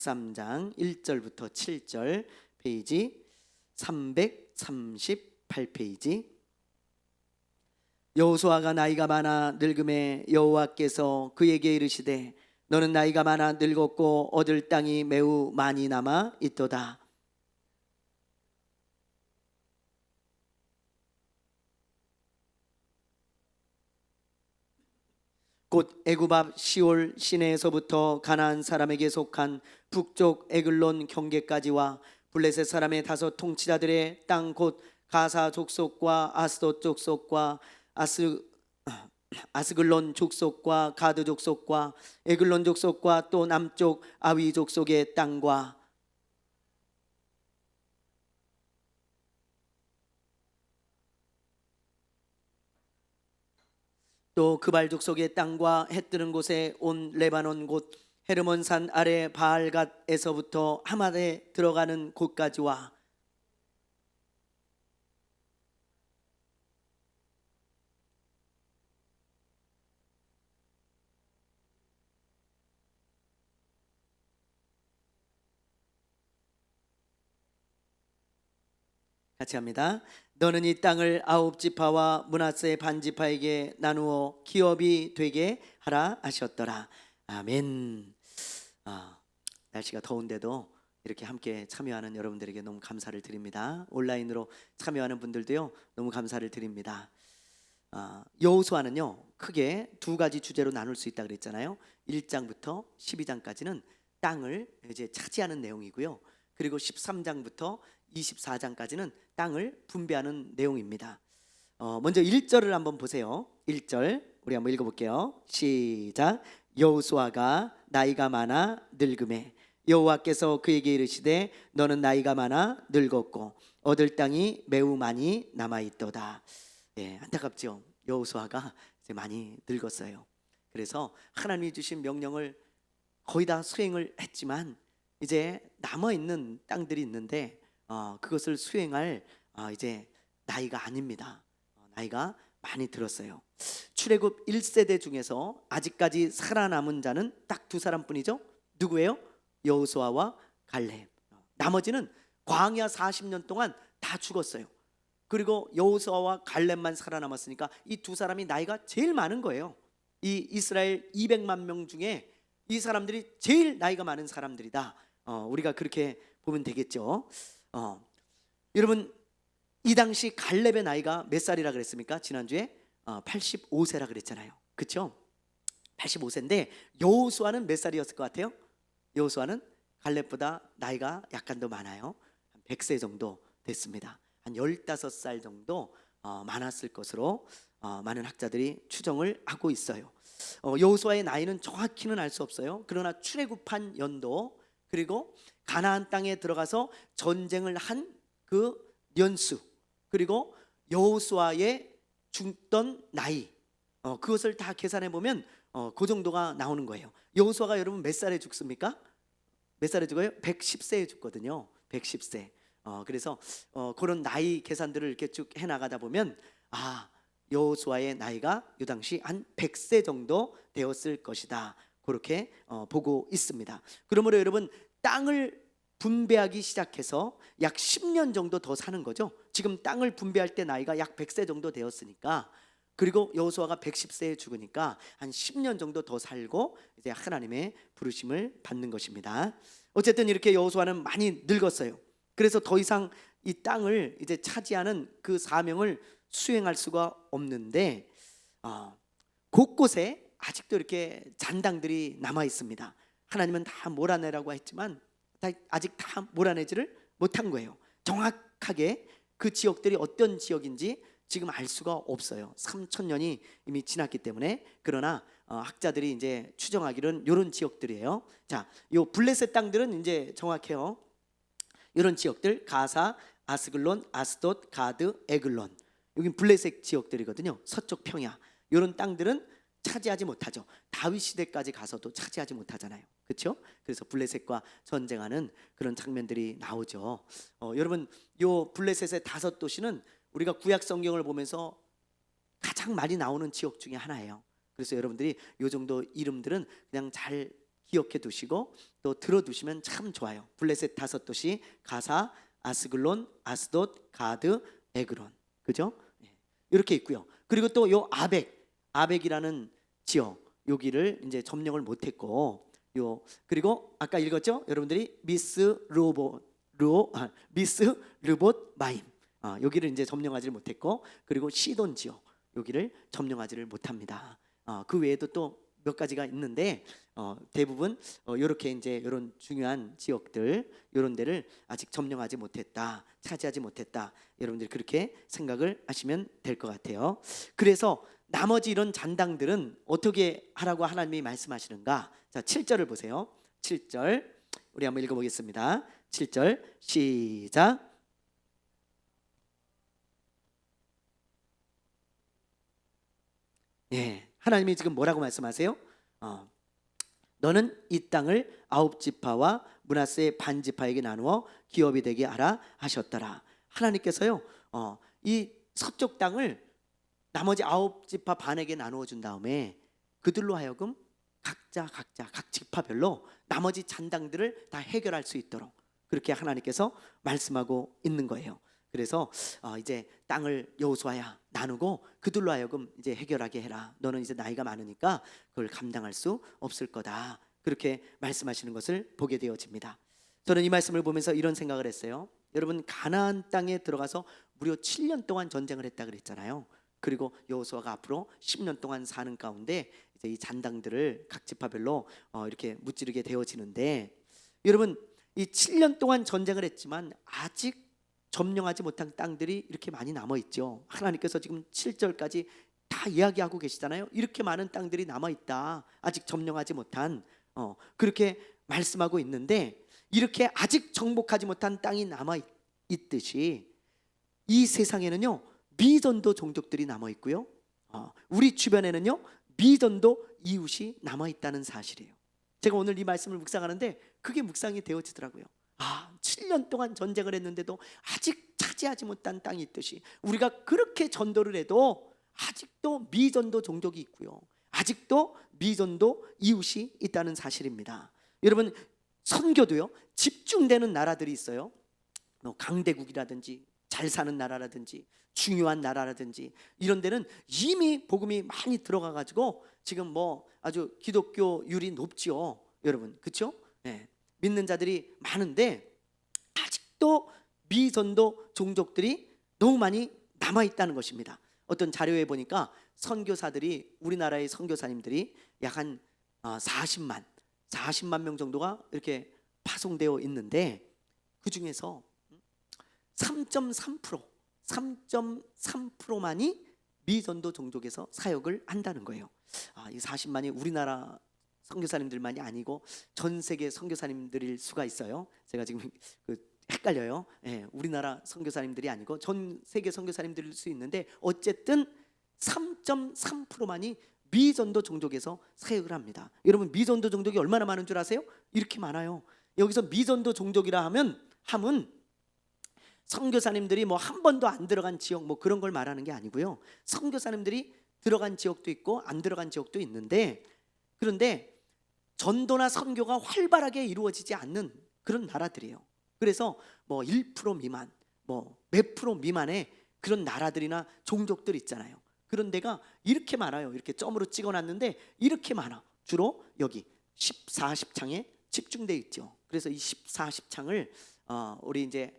13장 1절부터 7절, 페이지 338페이지. 여호수아가 나이가 많아 늙음에 여호와께서 그에게 이르시되 너는 나이가 많아 늙었고 얻을 땅이 매우 많이 남아 있도다. 곧 애굽 앞 시올 시내에서부터 가나안 사람에게 속한 북쪽 에글론 경계까지와 블레셋 사람의 다섯 통치자들의 땅 곧 가사 족속과 아스돗 족속과 아스글론 족속과 가드 족속과 에글론 족속과 또 남쪽 아위 족속의 땅과 또 그발 족속의 땅과 해 뜨는 곳에 온 레바논 곧 헤르몬 산 아래 바알갓에서부터 하맛에 들어가는 곳까지와 같이 합니다. 너는 이 땅을 아홉 지파와 므낫세 반 지파에게 나누어 기업이 되게 하라 하셨더라. 아멘. 날씨가 더운데도 이렇게 함께 참여하는 여러분들에게 너무 감사를 드립니다. 온라인으로 참여하는 분들도요, 너무 감사를 드립니다. 여호수아는요 크게 두 가지 주제로 나눌 수 있다 그랬잖아요. 1장부터 12장까지는 땅을 이제 차지하는 내용이고요. 그리고 13장부터 24장까지는 땅을 분배하는 내용입니다. 먼저 1절을 한번 보세요. 1절 우리 한번 읽어볼게요. 시작. 여호수아가 나이가 많아 늙음에 여호와께서 그에게 이르시되 너는 나이가 많아 늙었고 얻을 땅이 매우 많이 남아있도다. 안타깝죠. 여호수아가 이제 많이 늙었어요. 그래서 하나님이 주신 명령을 거의 다 수행을 했지만 이제 남아있는 땅들이 있는데 그것을 수행할 이제 나이가 아닙니다. 나이가 많이 들었어요. 출애굽 1세대 중에서 아직까지 살아남은 자는 딱 두 사람뿐이죠. 누구예요? 여호수아와 갈렙. 나머지는 광야 40년 동안 다 죽었어요. 그리고 여호수아와 갈렙만 살아남았으니까 이 두 사람이 나이가 제일 많은 거예요. 이 이스라엘 200만 명 중에 이 사람들이 제일 나이가 많은 사람들이다. 우리가 그렇게 보면 되겠죠. 여러분 이 당시 갈렙의 나이가 몇 살이라 그랬습니까? 지난주에 85세라 그랬잖아요. 그렇죠? 85세인데 여호수아는 몇 살이었을 것 같아요? 여호수아는 갈렙보다 나이가 약간 더 많아요. 한 100세 정도 됐습니다. 한 15살 정도 많았을 것으로 많은 학자들이 추정을 하고 있어요. 여호수아의 나이는 정확히는 알 수 없어요. 그러나 출애굽한 연도 그리고 가나안 땅에 들어가서 전쟁을 한 그 년수 그리고 여호수아의 죽던 나이 그것을 다 계산해 보면 그 정도가 나오는 거예요. 여호수아가 여러분 몇 살에 죽습니까? 몇 살에 죽어요? 110세에 죽거든요. 110세. 그래서 그런 나이 계산들을 이렇게 쭉 해나가다 보면 여호수아의 나이가 이 당시 한 100세 정도 되었을 것이다. 그렇게 보고 있습니다. 그러므로 여러분 땅을 분배하기 시작해서 약 10년 정도 더 사는 거죠. 지금 땅을 분배할 때 나이가 약 100세 정도 되었으니까 그리고 여호수아가 110세에 죽으니까 한 10년 정도 더 살고 이제 하나님의 부르심을 받는 것입니다. 어쨌든 이렇게 여호수아는 많이 늙었어요. 그래서 더 이상 이 땅을 이제 차지하는 그 사명을 수행할 수가 없는데 곳곳에 아직도 이렇게 잔당들이 남아 있습니다. 하나님은 다 몰아내라고 했지만 아직 다 몰아내지를 못한 거예요. 정확하게 그 지역들이 어떤 지역인지 지금 알 수가 없어요. 3,000년이 이미 지났기 때문에. 그러나 학자들이 이제 추정하기로는 이런 지역들이에요. 자, 요 블레셋 땅들은 이제 정확해요. 이런 지역들 가사, 아스글론, 아스돗, 가드, 에글론. 여긴 블레셋 지역들이거든요. 서쪽 평야. 이런 땅들은 차지하지 못하죠. 다윗 시대까지 가서도 차지하지 못하잖아요. 그렇죠? 그래서 블레셋과 전쟁하는 그런 장면들이 나오죠. 여러분 요 블레셋의 5도시는 우리가 구약 성경을 보면서 가장 많이 나오는 지역 중에 하나예요. 그래서 여러분들이 요 정도 이름들은 그냥 잘 기억해 두시고 또 들어두시면 참 좋아요. 블레셋 5도시 가사, 아스글론, 아스돗, 가드, 에그론, 그죠? 이렇게 있고요. 그리고 또 요 아벡이라는 지역 여기를 이제 점령을 못했고, 그리고 아까 읽었죠? 여러분들이 미스 르봇 마임, 여기를 이제 점령하지를 못했고, 그리고 시돈 지역 여기를 점령하지를 못합니다. 그 외에도 또 몇 가지가 있는데 대부분 이렇게 이제 이런 중요한 지역들, 이런 데를 아직 점령하지 못했다, 차지하지 못했다. 여러분들이 그렇게 생각을 하시면 될 것 같아요. 그래서 나머지 이런 잔당들은 어떻게 하라고 하나님이 말씀하시는가? 자, 7절을 보세요. 7절 우리 한번 읽어보겠습니다. 7절 시작. 예, 하나님이 지금 뭐라고 말씀하세요? 너는 이 땅을 9지파와 므낫세의 반지파에게 나누어 기업이 되게 하라 하셨더라. 하나님께서요, 이 서쪽 땅을 나머지 9지파 반에게 나누어 준 다음에 그들로 하여금 각자 각 지파별로 나머지 잔당들을 다 해결할 수 있도록 그렇게 하나님께서 말씀하고 있는 거예요. 그래서 이제 땅을 여호수아야 나누고 그들로 하여금 이제 해결하게 해라. 너는 이제 나이가 많으니까 그걸 감당할 수 없을 거다. 그렇게 말씀하시는 것을 보게 되어집니다. 저는 이 말씀을 보면서 이런 생각을 했어요. 여러분, 가나안 땅에 들어가서 무려 7년 동안 전쟁을 했다 그랬잖아요. 그리고 여호수아가 앞으로 10년 동안 사는 가운데 이제 이 잔당들을 각 지파별로 이렇게 무찌르게 되어지는데, 여러분, 이 7년 동안 전쟁을 했지만 아직 점령하지 못한 땅들이 이렇게 많이 남아 있죠. 하나님께서 지금 7절까지 다 이야기하고 계시잖아요. 이렇게 많은 땅들이 남아 있다. 아직 점령하지 못한, 그렇게 말씀하고 있는데, 이렇게 아직 정복하지 못한 땅이 남아 있듯이 이 세상에는요, 미전도 종족들이 남아 있고요, 우리 주변에는요, 미전도 이웃이 남아 있다는 사실이에요. 제가 오늘 이 말씀을 묵상하는데 그게 묵상이 되어지더라고요. 7년 동안 전쟁을 했는데도 아직 차지하지 못한 땅이 있듯이 우리가 그렇게 전도를 해도 아직도 미전도 종족이 있고요, 아직도 미전도 이웃이 있다는 사실입니다. 여러분, 선교도요, 집중되는 나라들이 있어요. 강대국이라든지 잘 사는 나라라든지 중요한 나라라든지 이런 데는 이미 복음이 많이 들어가 가지고 지금 뭐 아주 기독교율이 높지요, 여러분, 그렇죠? 네. 믿는 자들이 많은데 아직도 미전도 종족들이 너무 많이 남아 있다는 것입니다. 어떤 자료에 보니까 선교사들이, 우리나라의 선교사님들이 약 한 40만 명 정도가 이렇게 파송되어 있는데 그 중에서 3.3%만이 미전도 종족에서 사역을 한다는 거예요. 이 40만이 우리나라 선교사님들만이 아니고 전 세계 선교사님들일 수가 있어요. 제가 지금 헷갈려요. 우리나라 선교사님들이 아니고 전 세계 선교사님들일 수 있는데 어쨌든 3.3%만이 미전도 종족에서 사역을 합니다. 여러분, 미전도 종족이 얼마나 많은 줄 아세요? 이렇게 많아요. 여기서 미전도 종족이라 함은 선교사님들이 뭐 한 번도 안 들어간 지역 뭐 그런 걸 말하는 게 아니고요, 선교사님들이 들어간 지역도 있고 안 들어간 지역도 있는데, 그런데 전도나 선교가 활발하게 이루어지지 않는 그런 나라들이에요. 그래서 뭐 1% 미만, 뭐 몇 프로 미만의 그런 나라들이나 종족들 있잖아요. 그런 데가 이렇게 많아요. 이렇게 점으로 찍어놨는데 이렇게 많아. 주로 여기 14,10창에 집중돼 있죠. 그래서 이 14,10창을 우리 이제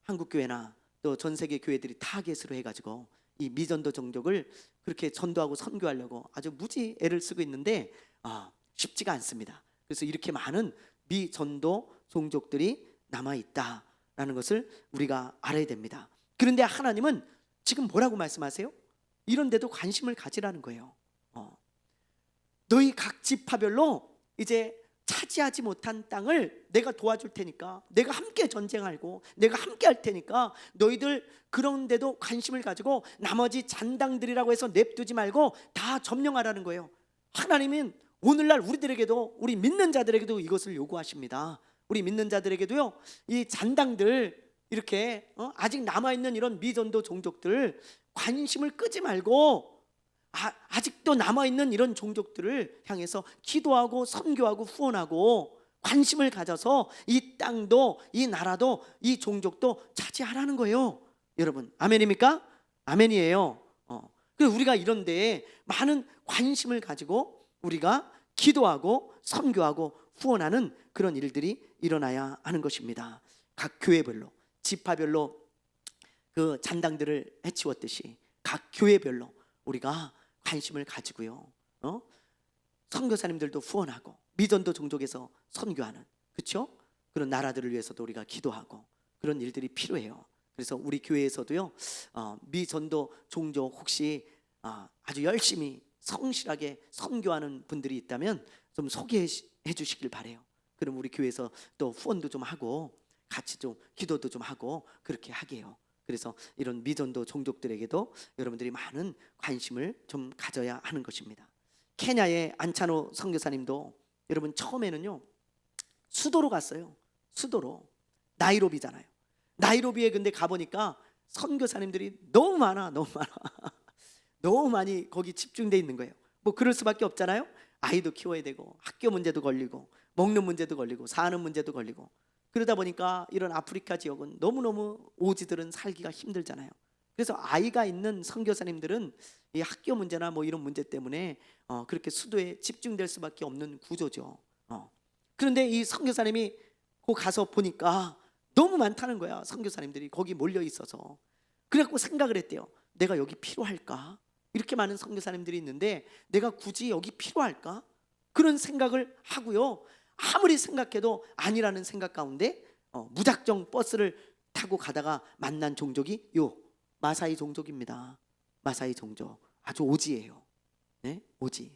한국교회나 또 전 세계 교회들이 타겟으로 해가지고 이 미전도 종족을 그렇게 전도하고 선교하려고 아주 무지 애를 쓰고 있는데 쉽지가 않습니다. 그래서 이렇게 많은 미전도 종족들이 남아 있다라는 것을 우리가 알아야 됩니다. 그런데 하나님은 지금 뭐라고 말씀하세요? 이런 데도 관심을 가지라는 거예요. 너희 각 지파별로 이제 차지하지 못한 땅을 내가 도와줄 테니까, 내가 함께 전쟁하고 내가 함께 할 테니까 너희들 그런데도 관심을 가지고 나머지 잔당들이라고 해서 냅두지 말고 다 점령하라는 거예요. 하나님은 오늘날 우리들에게도, 우리 믿는 자들에게도 이것을 요구하십니다. 우리 믿는 자들에게도요, 이 잔당들, 이렇게 아직 남아있는 이런 미전도 종족들 관심을 끄지 말고 아직도 남아있는 이런 종족들을 향해서 기도하고 선교하고 후원하고 관심을 가져서 이 땅도 이 나라도 이 종족도 차지하라는 거예요. 여러분 아멘입니까? 아멘이에요. 그래서 우리가 이런 데에 많은 관심을 가지고 우리가 기도하고 선교하고 후원하는 그런 일들이 일어나야 하는 것입니다. 각 교회별로 지파별로 그 잔당들을 해치웠듯이 각 교회별로 우리가 관심을 가지고요, 선교사님들도 후원하고 미전도 종족에서 선교하는, 그렇죠? 그런 나라들을 위해서도 우리가 기도하고 그런 일들이 필요해요. 그래서 우리 교회에서도요, 미전도 종족 혹시 아주 열심히 성실하게 선교하는 분들이 있다면 좀 소개해 주시길 바래요. 그럼 우리 교회에서 또 후원도 좀 하고 같이 좀 기도도 좀 하고 그렇게 하게요. 그래서 이런 미전도 종족들에게도 여러분들이 많은 관심을 좀 가져야 하는 것입니다. 케냐의 안차노 선교사님도 여러분 처음에는요 수도로 갔어요. 수도로. 나이로비잖아요. 나이로비에 근데 가보니까 선교사님들이 너무 많아. 너무 많이 거기 집중돼 있는 거예요. 뭐 그럴 수밖에 없잖아요. 아이도 키워야 되고 학교 문제도 걸리고 먹는 문제도 걸리고 사는 문제도 걸리고, 그러다 보니까 이런 아프리카 지역은 너무너무 오지들은 살기가 힘들잖아요. 그래서 아이가 있는 선교사님들은 이 학교 문제나 뭐 이런 문제 때문에 그렇게 수도에 집중될 수밖에 없는 구조죠. 그런데 이 선교사님이 그 가서 보니까 너무 많다는 거야. 선교사님들이 거기 몰려 있어서. 그래갖고 생각을 했대요. 내가 여기 필요할까? 이렇게 많은 선교사님들이 있는데 내가 굳이 여기 필요할까? 그런 생각을 하고요, 아무리 생각해도 아니라는 생각 가운데 무작정 버스를 타고 가다가 만난 종족이 요 마사이 종족입니다. 마사이 종족 아주 오지예요. 네? 오지.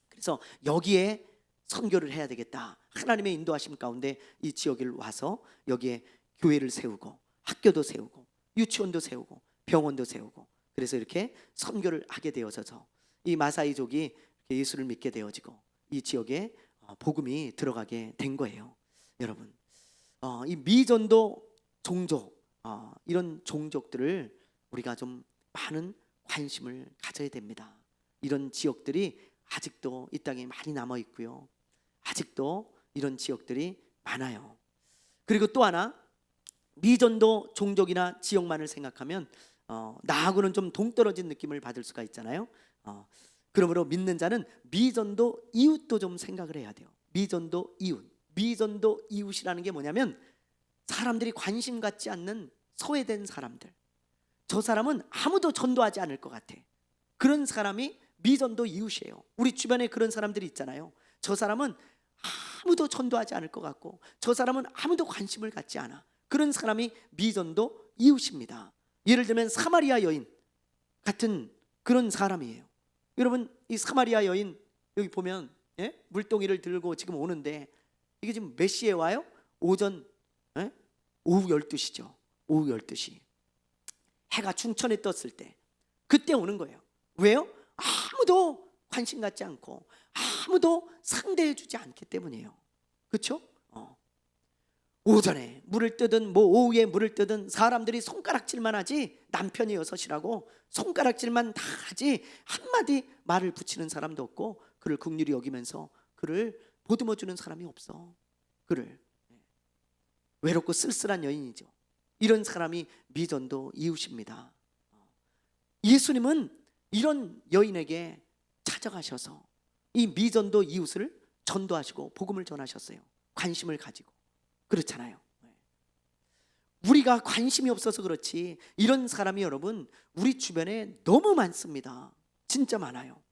그래서 여기에 선교를 해야 되겠다. 하나님의 인도하심 가운데 이 지역에 와서 여기에 교회를 세우고 학교도 세우고 유치원도 세우고 병원도 세우고, 그래서 이렇게 선교를 하게 되어져서 이 마사이족이 예수를 믿게 되어지고 이 지역에 복음이 들어가게 된 거예요. 여러분, 이 미전도 종족, 이런 종족들을 우리가 좀 많은 관심을 가져야 됩니다. 이런 지역들이 아직도 이 땅에 많이 남아 있고요, 아직도 이런 지역들이 많아요. 그리고 또 하나, 미전도 종족이나 지역만을 생각하면 나하고는 좀 동떨어진 느낌을 받을 수가 있잖아요. 그러므로 믿는 자는 미전도 이웃도 좀 생각을 해야 돼요. 미전도 이웃. 미전도 이웃이라는 게 뭐냐면 사람들이 관심 갖지 않는 소외된 사람들, 저 사람은 아무도 전도하지 않을 것 같아. 그런 사람이 미전도 이웃이에요. 우리 주변에 그런 사람들이 있잖아요. 저 사람은 아무도 전도하지 않을 것 같고 저 사람은 아무도 관심을 갖지 않아. 그런 사람이 미전도 이웃입니다. 예를 들면 사마리아 여인 같은 그런 사람이에요. 여러분, 이 사마리아 여인 여기 보면 물동이를 들고 지금 오는데 이게 지금 몇 시에 와요? 오전, 오후 12시죠. 오후 12시. 해가 충천에 떴을 때 그때 오는 거예요. 왜요? 아무도 관심 갖지 않고 아무도 상대해 주지 않기 때문이에요. 그렇죠? 오전에 물을 뜨든 뭐 오후에 물을 뜨든 사람들이 손가락질만 하지, 남편이 6이라고 손가락질만 다 하지 한마디 말을 붙이는 사람도 없고 그를 긍휼히 여기면서 그를 보듬어 주는 사람이 없어. 그를 외롭고 쓸쓸한 여인이죠. 이런 사람이 미전도 이웃입니다. 예수님은 이런 여인에게 찾아가셔서 이 미전도 이웃을 전도하시고 복음을 전하셨어요. 관심을 가지고. 그렇잖아요. 우리가 관심이 없어서 그렇지 이런 사람이 여러분 우리 주변에 너무 많습니다. 진짜 많아요.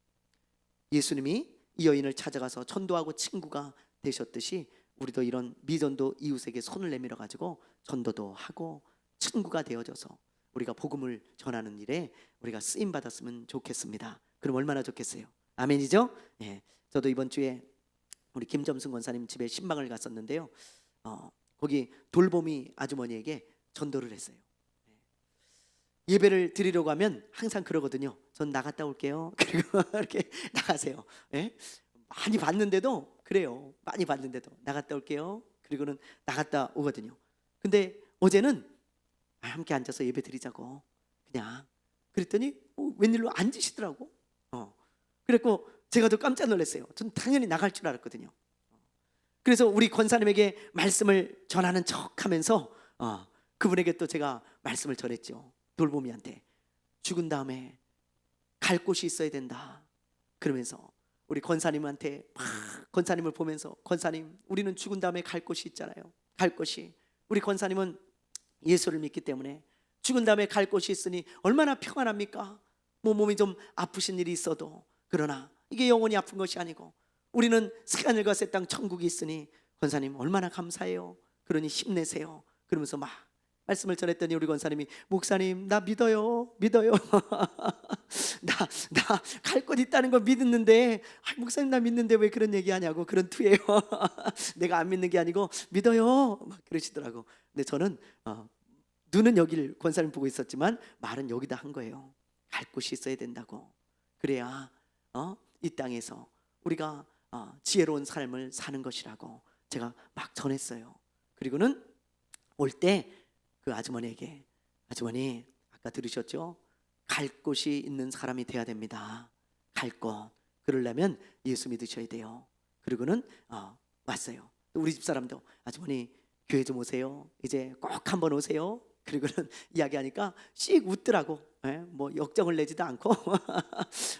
예수님이 이 여인을 찾아가서 전도하고 친구가 되셨듯이 우리도 이런 미전도 이웃에게 손을 내밀어 가지고 전도도 하고 친구가 되어져서 우리가 복음을 전하는 일에 우리가 쓰임 받았으면 좋겠습니다. 그럼 얼마나 좋겠어요? 아멘이죠? 예. 저도 이번 주에 우리 김점순 권사님 집에 신방을 갔었는데요. 거기 돌보미 아주머니에게 전도를 했어요. 예배를 드리려고 하면 항상 그러거든요. 전 나갔다 올게요. 그리고 이렇게 나가세요. 예? 많이 봤는데도 그래요. 많이 봤는데도 나갔다 올게요. 그리고는 나갔다 오거든요. 근데 어제는 함께 앉아서 예배 드리자고 그냥 그랬더니 웬일로 앉으시더라고. 그랬고 제가 더 깜짝 놀랐어요. 전 당연히 나갈 줄 알았거든요. 그래서 우리 권사님에게 말씀을 전하는 척하면서 그분에게 또 제가 말씀을 전했죠. 돌보미한테 죽은 다음에 갈 곳이 있어야 된다. 그러면서 우리 권사님한테 막 권사님을 보면서 권사님, 우리는 죽은 다음에 갈 곳이 있잖아요. 갈 곳이, 우리 권사님은 예수를 믿기 때문에 죽은 다음에 갈 곳이 있으니 얼마나 평안합니까? 뭐 몸이 좀 아프신 일이 있어도. 그러나 이게 영원히 아픈 것이 아니고 우리는 새하늘과 새 땅 천국이 있으니 권사님 얼마나 감사해요. 그러니 힘내세요. 그러면서 막 말씀을 전했더니 우리 권사님이 목사님 나 믿어요. 나 갈 곳 있다는 거 믿었는데 목사님 나 믿는데 왜 그런 얘기하냐고, 그런 투예요. 내가 안 믿는 게 아니고 믿어요 막 그러시더라고. 근데 저는 눈은 여기를 권사님 보고 있었지만 말은 여기다 한 거예요. 갈 곳이 있어야 된다고. 그래야 이 땅에서 우리가 지혜로운 삶을 사는 것이라고 제가 막 전했어요. 그리고는 올 때 그 아주머니에게, 아주머니 아까 들으셨죠? 갈 곳이 있는 사람이 돼야 됩니다. 갈 곳. 그러려면 예수 믿으셔야 돼요. 그리고는 왔어요. 우리 집사람도 아주머니 교회 좀 오세요. 이제 꼭 한번 오세요. 그리고는 이야기하니까 씩 웃더라고. 뭐 역정을 내지도 않고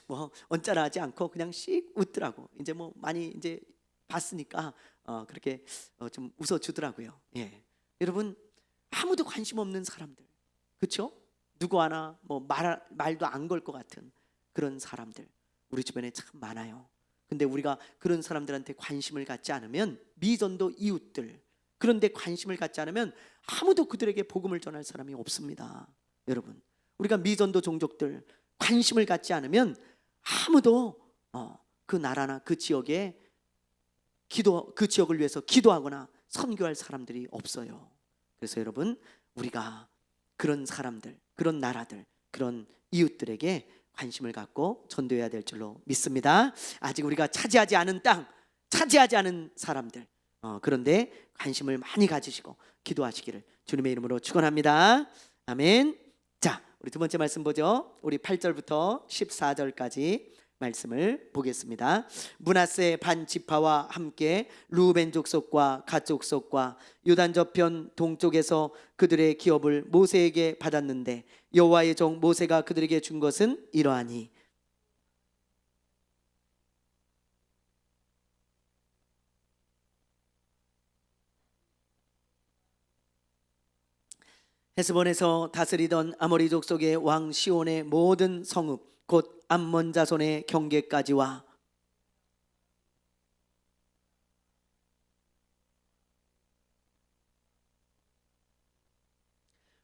뭐 언짢아하지 않고 그냥 씩 웃더라고. 이제 뭐 많이 이제 봤으니까 그렇게 좀 웃어주더라고요. 예. 여러분, 아무도 관심 없는 사람들, 그렇죠? 누구 하나 뭐 말도 안 걸 것 같은 그런 사람들 우리 주변에 참 많아요. 근데 우리가 그런 사람들한테 관심을 갖지 않으면, 미전도 이웃들 그런데 관심을 갖지 않으면 아무도 그들에게 복음을 전할 사람이 없습니다. 여러분, 우리가 미전도 종족들 관심을 갖지 않으면 아무도 그 나라나 그 지역에 그 지역을 위해서 기도하거나 선교할 사람들이 없어요. 그래서 여러분, 우리가 그런 사람들, 그런 나라들, 그런 이웃들에게 관심을 갖고 전도해야 될 줄로 믿습니다. 아직 우리가 차지하지 않은 땅, 차지하지 않은 사람들, 그런데 관심을 많이 가지시고 기도하시기를 주님의 이름으로 축원합니다. 아멘. 자, 우리 두 번째 말씀 보죠. 우리 8절부터 14절까지 말씀을 보겠습니다. 므낫세 반 지파와 함께 루벤 족속과 갓 족속과 요단 저편 동쪽에서 그들의 기업을 모세에게 받았는데 여호와의 종 모세가 그들에게 준 것은 이러하니, 헤스본에서 다스리던 아모리 족속의 왕 시온의 모든 성읍 곧 암몬 자손의 경계까지와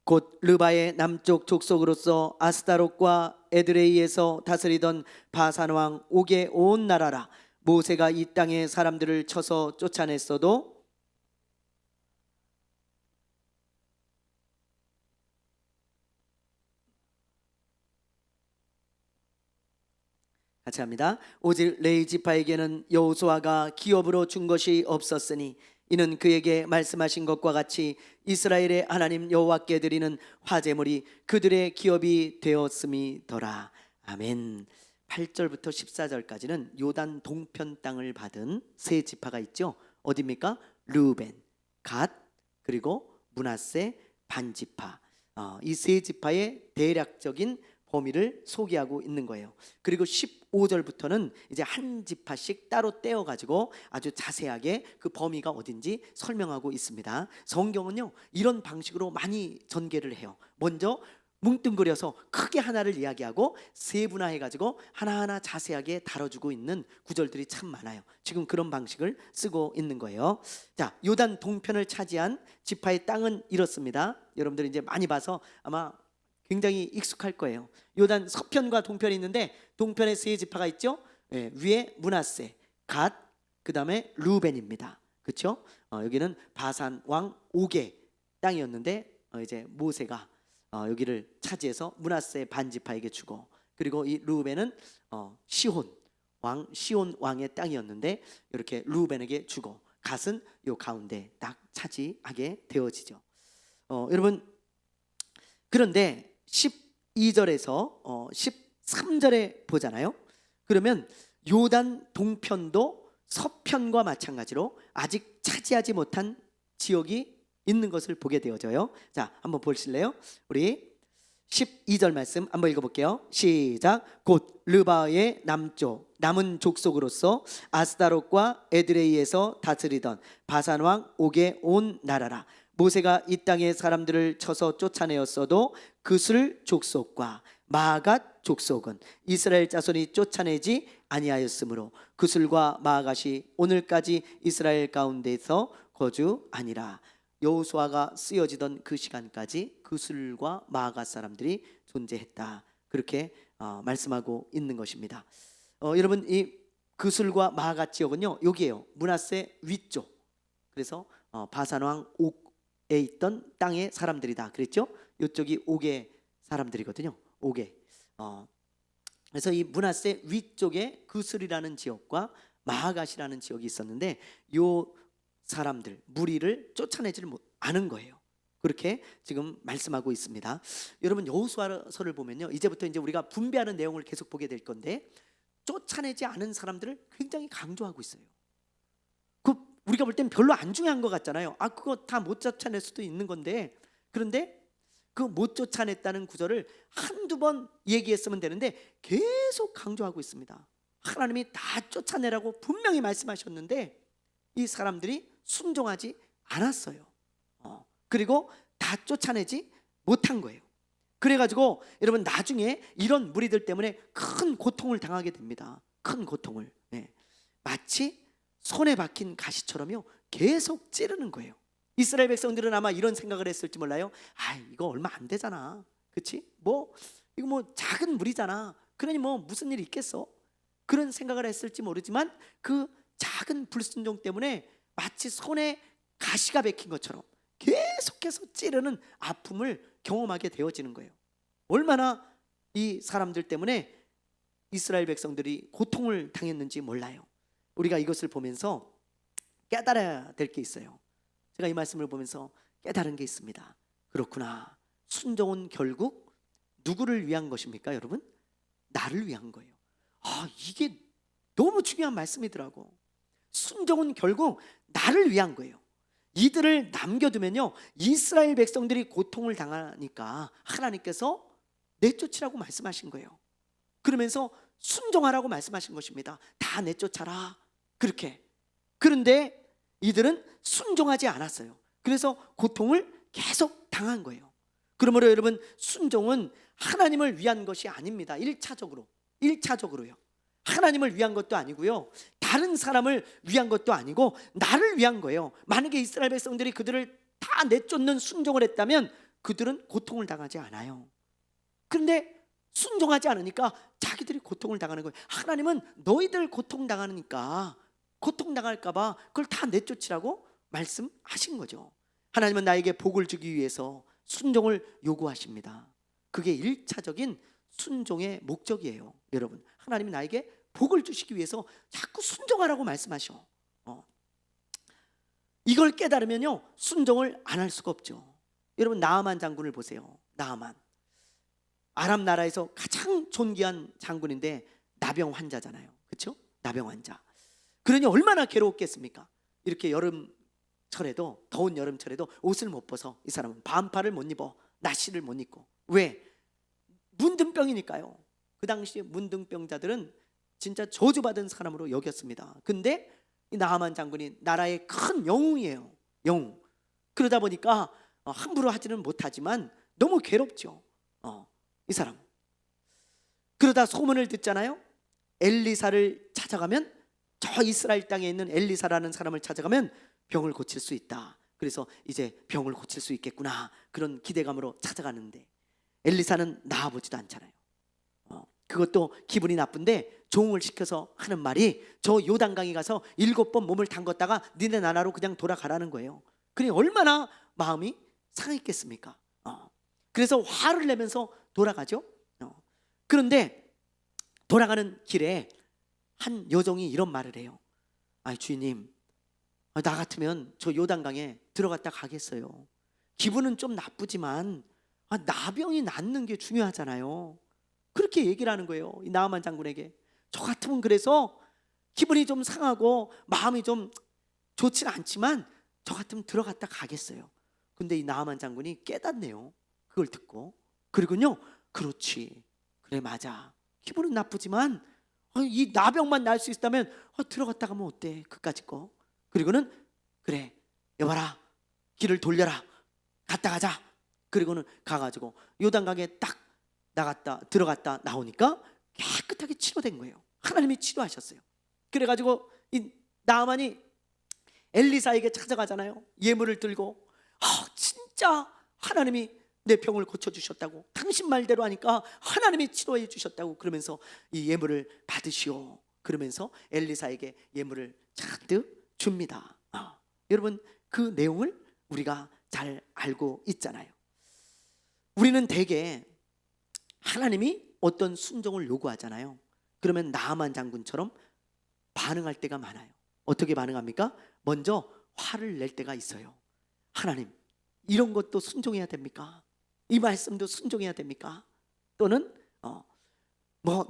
곧 르바의 남쪽 족속으로서 아스타롯과 에드레이에서 다스리던 바산 왕 옥의 온 나라라. 모세가 이 땅의 사람들을 쳐서 쫓아냈어도 같이 합니다. 오직 레위 지파에게는 여호수아가 기업으로 준 것이 없었으니 이는 그에게 말씀하신 것과 같이 이스라엘의 하나님 여호와께 드리는 화제물이 그들의 기업이 되었음이더라. 아멘. 8절부터 14절까지는 요단 동편 땅을 받은 세 지파가 있죠. 어디입니까? 르우벤, 갓, 그리고 므낫세, 반 지파. 이 세 지파의 대략적인 범위를 소개하고 있는 거예요. 그리고 15절부터는 이제 한 지파씩 따로 떼어가지고 아주 자세하게 그 범위가 어딘지 설명하고 있습니다. 성경은요, 이런 방식으로 많이 전개를 해요. 먼저 뭉뚱그려서 크게 하나를 이야기하고 세분화해가지고 하나하나 자세하게 다뤄주고 있는 구절들이 참 많아요. 지금 그런 방식을 쓰고 있는 거예요. 자, 요단 동편을 차지한 지파의 땅은 이렇습니다. 여러분들이 이제 많이 봐서 아마 굉장히 익숙할 거예요. 요단 서편과 동편이 있는데 동편에 세 지파가 있죠. 위에 므낫세, 갓, 그 다음에 루벤입니다. 그렇죠? 여기는 바산 왕 옥의 땅이었는데 이제 모세가 여기를 차지해서 므낫세 반 지파에게 주고, 그리고 이 루벤은 시혼 왕의 땅이었는데 이렇게 루벤에게 주고, 갓은 요 가운데 딱 차지하게 되어지죠. 여러분, 그런데 12절에서 13절에 보잖아요. 그러면 요단 동편도 서편과 마찬가지로 아직 차지하지 못한 지역이 있는 것을 보게 되어져요. 자, 한번 보실래요? 우리 12절 말씀 한번 읽어볼게요. 시작. 곧 르바의 남쪽 남은 족속으로서 아스다롯과 에드레이에서 다스리던 바산 왕 옥의 온 나라라. 모세가 이 땅의 사람들을 쳐서 쫓아내었어도 그술 족속과 마아갓 족속은 이스라엘 자손이 쫓아내지 아니하였으므로 그술과 마아갓이 오늘까지 이스라엘 가운데서 거주하니라. 여호수아가 쓰여지던 그 시간까지 그술과 마아갓 사람들이 존재했다. 그렇게 말씀하고 있는 것입니다. 여러분, 이 그술과 마아갓 지역은요, 여기에요. 므낫세 위쪽. 그래서 바산 왕 옥에 있던 땅의 사람들이다 그랬죠. 이쪽이 옥의 사람들이거든요. 옥에. 그래서 이 므낫세 위쪽에 그술이라는 지역과 마아갓이라는 지역이 있었는데, 요 사람들 무리를 쫓아내지를 않은 거예요. 그렇게 지금 말씀하고 있습니다. 여러분, 여호수아서를 보면요, 이제부터 이제 우리가 분배하는 내용을 계속 보게 될 건데, 쫓아내지 않은 사람들을 굉장히 강조하고 있어요. 그 우리가 볼 땐 별로 안 중요한 것 같잖아요. 그거 다 못 쫓아낼 수도 있는 건데, 그런데 그 못 쫓아냈다는 구절을 한두 번 얘기했으면 되는데 계속 강조하고 있습니다. 하나님이 다 쫓아내라고 분명히 말씀하셨는데 이 사람들이 순종하지 않았어요. 그리고 다 쫓아내지 못한 거예요. 그래가지고 여러분, 나중에 이런 무리들 때문에 큰 고통을 당하게 됩니다. 큰 고통을. 마치 손에 박힌 가시처럼요, 계속 찌르는 거예요. 이스라엘 백성들은 아마 이런 생각을 했을지 몰라요. 이거 얼마 안 되잖아, 그렇지? 이거 뭐 작은 무리잖아. 그러니 뭐 무슨 일이 있겠어? 그런 생각을 했을지 모르지만 그 작은 불순종 때문에 마치 손에 가시가 박힌 것처럼 계속해서 찌르는 아픔을 경험하게 되어지는 거예요. 얼마나 이 사람들 때문에 이스라엘 백성들이 고통을 당했는지 몰라요. 우리가 이것을 보면서 깨달아야 될 게 있어요. 제가 이 말씀을 보면서 깨달은 게 있습니다. 그렇구나. 순종은 결국 누구를 위한 것입니까, 여러분? 나를 위한 거예요. 이게 너무 중요한 말씀이더라고. 순종은 결국 나를 위한 거예요. 이들을 남겨두면요, 이스라엘 백성들이 고통을 당하니까 하나님께서 내쫓으라고 말씀하신 거예요. 그러면서 순종하라고 말씀하신 것입니다. 다 내쫓아라, 그렇게. 그런데 이들은 순종하지 않았어요. 그래서 고통을 계속 당한 거예요. 그러므로 여러분, 순종은 하나님을 위한 것이 아닙니다. 1차적으로요. 하나님을 위한 것도 아니고요, 다른 사람을 위한 것도 아니고 나를 위한 거예요. 만약에 이스라엘 백성들이 그들을 다 내쫓는 순종을 했다면 그들은 고통을 당하지 않아요. 그런데 순종하지 않으니까 자기들이 고통을 당하는 거예요. 하나님은 너희들 고통당하니까, 고통당할까 봐 그걸 다 내쫓으라고 말씀하신 거죠. 하나님은 나에게 복을 주기 위해서 순종을 요구하십니다. 그게 1차적인 순종의 목적이에요. 여러분, 하나님이 나에게 복을 주시기 위해서 자꾸 순종하라고 말씀하셔. 이걸 깨달으면요, 순종을 안 할 수가 없죠. 여러분, 나아만 장군을 보세요. 나아만, 아람 나라에서 가장 존귀한 장군인데 나병 환자잖아요. 그렇죠? 나병 환자. 그러니 얼마나 괴로웠겠습니까? 이렇게 여름철에도, 더운 여름철에도 옷을 못 벗어. 이 사람은 반팔을 못 입어, 나시를 못 입고. 왜? 문둥병이니까요. 그 당시 문둥병자들은 진짜 저주받은 사람으로 여겼습니다. 근데 이 나하만 장군이 나라의 큰 영웅이에요. 영웅. 그러다 보니까 함부로 하지는 못하지만 너무 괴롭죠. 이 사람. 그러다 소문을 듣잖아요. 엘리사를 찾아가면, 저 이스라엘 땅에 있는 엘리사라는 사람을 찾아가면 병을 고칠 수 있다. 그래서 이제 병을 고칠 수 있겠구나, 그런 기대감으로 찾아가는데 엘리사는 나아보지도 않잖아요. 그것도 기분이 나쁜데 종을 시켜서 하는 말이, 저 요단강에 가서 7번 몸을 담궜다가 니네 나라로 그냥 돌아가라는 거예요. 그러니 얼마나 마음이 상했겠습니까? 그래서 화를 내면서 돌아가죠. 그런데 돌아가는 길에 한 여종이 이런 말을 해요. 주인님, 나 같으면 저 요단강에 들어갔다 가겠어요. 기분은 좀 나쁘지만 나병이 낫는 게 중요하잖아요. 그렇게 얘기를 하는 거예요, 이 나아만 장군에게. 저 같으면 그래서 기분이 좀 상하고 마음이 좀 좋지는 않지만 저 같으면 들어갔다 가겠어요. 근데 이 나아만 장군이 깨닫네요. 그걸 듣고. 그리고요, 그렇지, 그래, 맞아, 기분은 나쁘지만 이 나병만 날 수 있다면 들어갔다 가면 어때, 그까짓 거. 그리고는 그래, 여봐라, 길을 돌려라, 갔다 가자. 그리고는 가가지고 요단강에 딱 들어갔다 나오니까 깨끗하게 치료된 거예요. 하나님이 치료하셨어요. 그래가지고 이 나아만이 엘리사에게 찾아가잖아요. 예물을 들고, 진짜 하나님이 내 병을 고쳐주셨다고, 당신 말대로 하니까 하나님이 치료해 주셨다고, 그러면서 이 예물을 받으시오. 그러면서 엘리사에게 예물을 잔뜩 줍니다. 여러분, 그 내용을 우리가 잘 알고 있잖아요. 우리는 대개 하나님이 어떤 순종을 요구하잖아요. 그러면 나아만 장군처럼 반응할 때가 많아요. 어떻게 반응합니까? 먼저 화를 낼 때가 있어요. 하나님, 이런 것도 순종해야 됩니까? 이 말씀도 순종해야 됩니까? 또는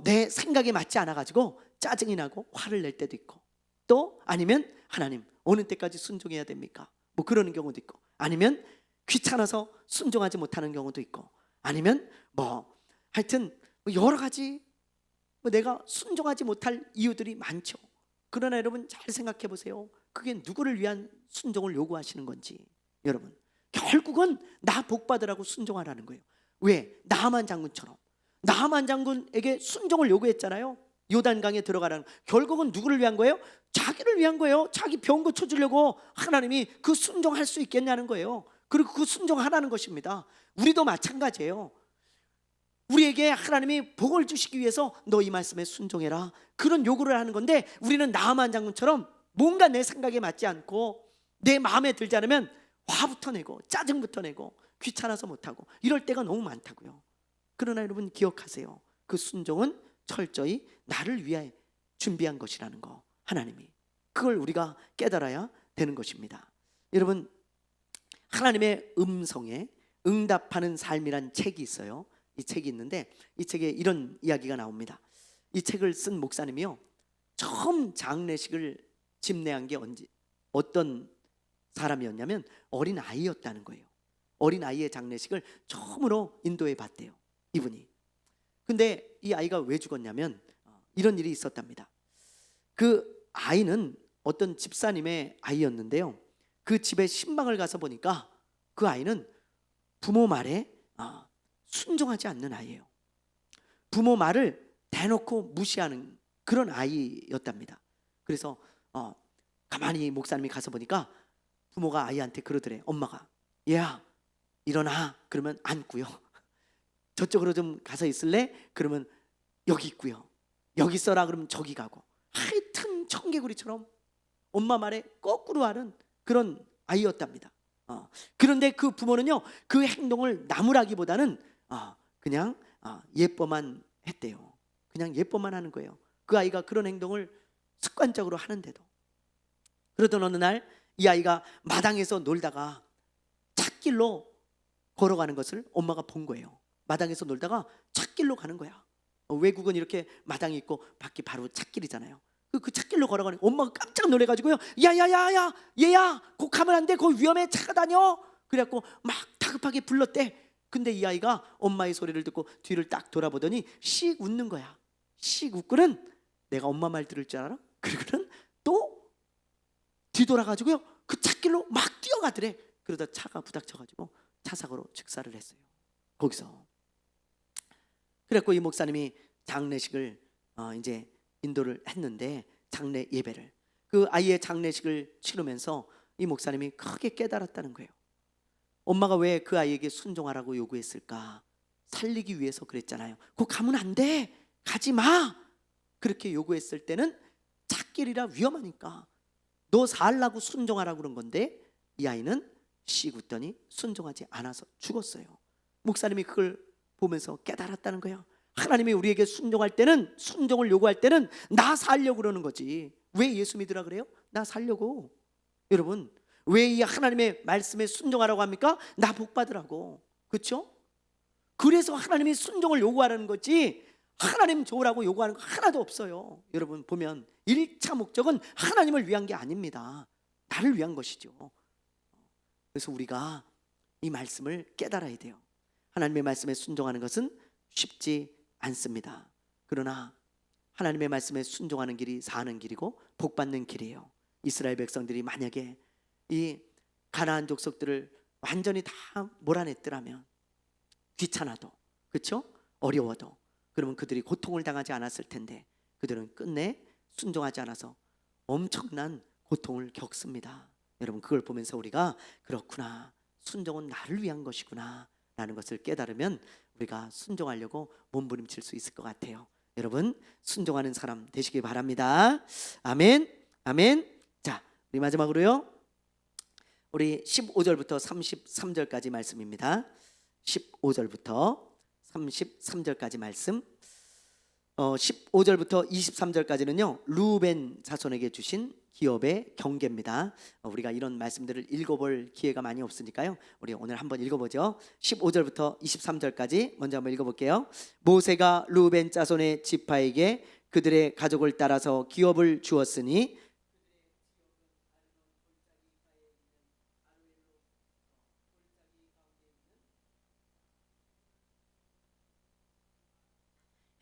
내 생각에 맞지 않아 가지고 짜증이 나고 화를 낼 때도 있고, 또 아니면 하나님, 어느 때까지 순종해야 됩니까? 그러는 경우도 있고, 아니면 귀찮아서 순종하지 못하는 경우도 있고, 아니면 하여튼 여러 가지 내가 순종하지 못할 이유들이 많죠. 그러나 여러분, 잘 생각해 보세요. 그게 누구를 위한 순종을 요구하시는 건지. 여러분, 결국은 나 복 받으라고 순종하라는 거예요. 왜? 나아만 장군처럼. 나아만 장군에게 순종을 요구했잖아요. 요단강에 들어가라는. 결국은 누구를 위한 거예요? 자기를 위한 거예요. 자기 병 고쳐주려고 하나님이 그 순종할 수 있겠냐는 거예요. 그리고 그 순종하라는 것입니다. 우리도 마찬가지예요. 우리에게 하나님이 복을 주시기 위해서 너 이 말씀에 순종해라, 그런 요구를 하는 건데, 우리는 나아만 장군처럼 뭔가 내 생각에 맞지 않고 내 마음에 들지 않으면 화부터 내고 짜증부터 내고 귀찮아서 못하고 이럴 때가 너무 많다고요. 그러나 여러분, 기억하세요. 그 순종은 철저히 나를 위해 준비한 것이라는 거, 하나님이. 그걸 우리가 깨달아야 되는 것입니다. 여러분, 하나님의 음성에 응답하는 삶이란 책이 있어요. 이 책이 있는데, 이 책에 이런 이야기가 나옵니다. 이 책을 쓴 목사님이요, 처음 장례식을 집례한 게 어떤 사람이었냐면 어린 아이였다는 거예요. 어린 아이의 장례식을 처음으로 인도에 봤대요, 이분이. 근데 이 아이가 왜 죽었냐면 이런 일이 있었답니다. 그 아이는 어떤 집사님의 아이였는데요, 그 집에 신방을 가서 보니까 그 아이는 부모 말에 순종하지 않는 아이예요. 부모 말을 대놓고 무시하는 그런 아이였답니다. 그래서 가만히 목사님이 가서 보니까 부모가 아이한테 그러더래. 엄마가, 얘야 일어나, 그러면 앉고요. 저쪽으로 좀 가서 있을래? 그러면 여기 있고요. 여기 있어라, 그러면 저기 가고. 하여튼 청개구리처럼 엄마 말에 거꾸로 하는 그런 아이였답니다. 그런데 그 부모는요, 그 행동을 나무라기보다는 그냥 예뻐만 했대요. 그냥 예뻐만 하는 거예요. 그 아이가 그런 행동을 습관적으로 하는데도. 그러던 어느 날 이 아이가 마당에서 놀다가 찻길로 걸어가는 것을 엄마가 본 거예요. 마당에서 놀다가 찻길로 가는 거야. 외국은 이렇게 마당이 있고 밖이 바로 찻길이잖아요. 그 찻길로 걸어가는, 엄마가 깜짝 놀래가지고요, 야야야야, 얘야, 곧 가면 안 돼, 거기 위험해, 차가 다녀. 그래갖고 막 다급하게 불렀대. 근데 이 아이가 엄마의 소리를 듣고 뒤를 딱 돌아보더니 씩 웃는 거야. 씩 웃고는, 내가 엄마 말 들을 줄 알아? 그리고는 또 뒤돌아가지고요, 그 찻길로 막 뛰어가더래. 그러다 차가 부닥쳐가지고 차 사고로 즉사를 했어요, 거기서. 그래갖고 이 목사님이 장례식을 이제 인도를 했는데, 장례 예배를, 그 아이의 장례식을 치르면서 이 목사님이 크게 깨달았다는 거예요. 엄마가 왜 그 아이에게 순종하라고 요구했을까? 살리기 위해서 그랬잖아요. 거 가면 안 돼, 가지 마, 그렇게 요구했을 때는 찻길이라 위험하니까 너 살라고 순종하라고 그런 건데, 이 아이는 씩 웃더니 순종하지 않아서 죽었어요. 목사님이 그걸 보면서 깨달았다는 거예요. 하나님이 우리에게 순종할 때는, 순종을 요구할 때는 나 살려고 그러는 거지. 왜 예수 믿으라 그래요? 나 살려고. 여러분, 왜 이 하나님의 말씀에 순종하라고 합니까? 나 복 받으라고. 그렇죠? 그래서 하나님이 순종을 요구하라는 거지, 하나님 좋으라고 요구하는 거 하나도 없어요. 여러분 보면 1차 목적은 하나님을 위한 게 아닙니다. 나를 위한 것이죠. 그래서 우리가 이 말씀을 깨달아야 돼요. 하나님의 말씀에 순종하는 것은 쉽지 않습니다. 그러나 하나님의 말씀에 순종하는 길이 사는 길이고 복받는 길이에요. 이스라엘 백성들이 만약에 이 가나안 족속들을 완전히 다 몰아냈더라면, 귀찮아도, 그렇죠? 어려워도, 그러면 그들이 고통을 당하지 않았을 텐데 그들은 끝내 순종하지 않아서 엄청난 고통을 겪습니다. 여러분 그걸 보면서 우리가 그렇구나, 순종은 나를 위한 것이구나 라는 것을 깨달으면 우리가 순종하려고 몸부림칠 수 있을 것 같아요. 여러분 순종하는 사람 되시기 바랍니다. 아멘. 아멘. 자, 우리 마지막으로요, 우리 15절부터 33절까지 말씀입니다. 15절부터 33절까지 말씀. 15절부터 23절까지는요 루벤 자손에게 주신 기업의 경계입니다. 우리가 이런 말씀들을 읽어볼 기회가 많이 없으니까요, 우리 오늘 한번 읽어보죠. 15절부터 23절까지 먼저 한번 읽어볼게요. 모세가 루벤 자손의 지파에게 그들의 가족을 따라서 기업을 주었으니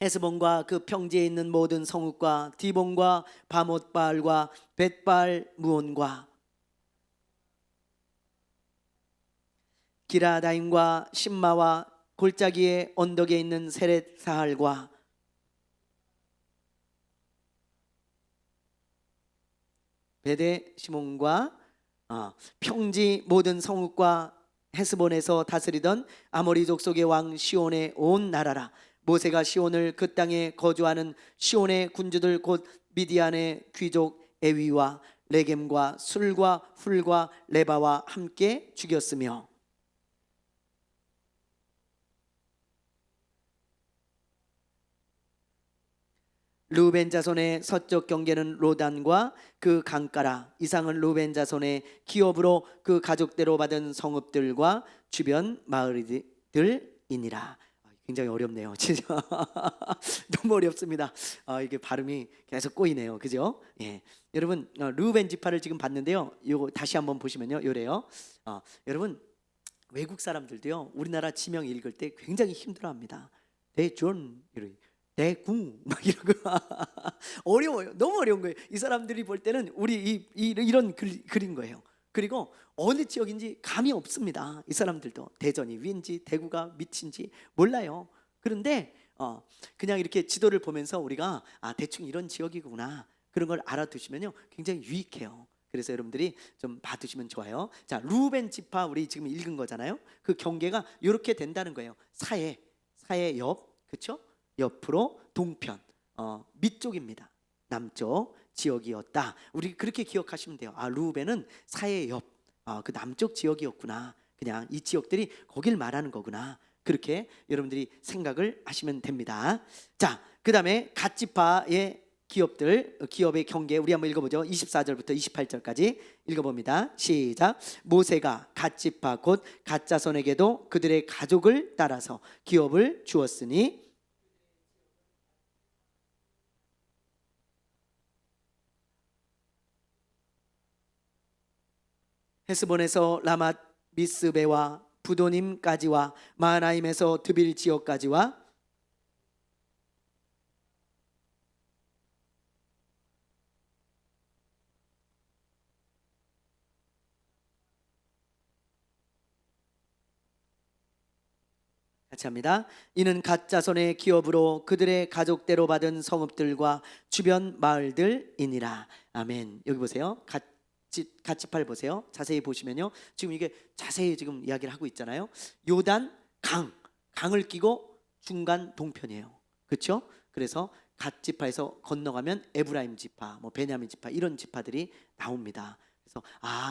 헤스본과 그 평지에 있는 모든 성읍과 디본과 바못바알과 벳바알 무온과 기라다임과 신마와 골짜기의 언덕에 있는 세렛 사할과 베데 시몬과 평지 모든 성읍과 헤스본에서 다스리던 아모리 족속의 왕 시온의 온 나라라. 모세가 시온을 그 땅에 거주하는 시온의 군주들 곧 미디안의 귀족 에위와 레겜과 술과 훌과 레바와 함께 죽였으며 루벤 자손의 서쪽 경계는 로단과 그 강가라. 이상은 루벤 자손의 기업으로 그 가족대로 받은 성읍들과 주변 마을들이니라. 굉장히 어렵네요. 진짜 너무 어렵습니다. 이게 발음이 계속 꼬이네요. 그죠? 예. 여러분 루벤 지파를 지금 봤는데요. 이거 다시 한번 보시면요, 요래요. 여러분 외국 사람들도요 우리나라 지명 읽을 때 굉장히 힘들어합니다. 대존, 대궁 막 이런 거 어려워요. 너무 어려운 거예요. 이 사람들이 볼 때는 우리 이런 글인 거예요. 그리고 어느 지역인지 감이 없습니다. 이 사람들도 대전이 위인지 대구가 밑인지 몰라요. 그런데 그냥 이렇게 지도를 보면서 우리가 대충 이런 지역이구나 그런 걸 알아두시면요 굉장히 유익해요. 그래서 여러분들이 좀 봐두시면 좋아요. 자, 루벤 지파 우리 지금 읽은 거잖아요. 그 경계가 이렇게 된다는 거예요. 사해 옆, 그렇죠? 옆으로 동편, 밑쪽입니다. 남쪽 지역이었다. 우리 그렇게 기억하시면 돼요. 루벤은 사해 옆, 그 남쪽 지역이었구나. 그냥 이 지역들이 거길 말하는 거구나. 그렇게 여러분들이 생각을 하시면 됩니다. 자, 그 다음에 갓지파의 기업의 경계 우리 한번 읽어보죠. 24절부터 28절까지 읽어봅니다. 시작. 모세가 갓지파 곧 갓자손에게도 그들의 가족을 따라서 기업을 주었으니 헤스본에서 라맛 미스베와 부도님까지와 마하나임에서 드빌 지역까지와 같이 합니다. 이는 갓 자손의 기업으로 그들의 가족대로 받은 성읍들과 주변 마을들이니라. 아멘. 여기 보세요. 갓지파를 보세요. 자세히 보시면요. 지금 이게 자세히 지금 이야기를 하고 있잖아요. 요단 강을 끼고 중간 동편이에요. 그렇죠? 그래서 갓지파에서 건너가면 에브라임 지파, 베냐민 지파 이런 지파들이 나옵니다. 그래서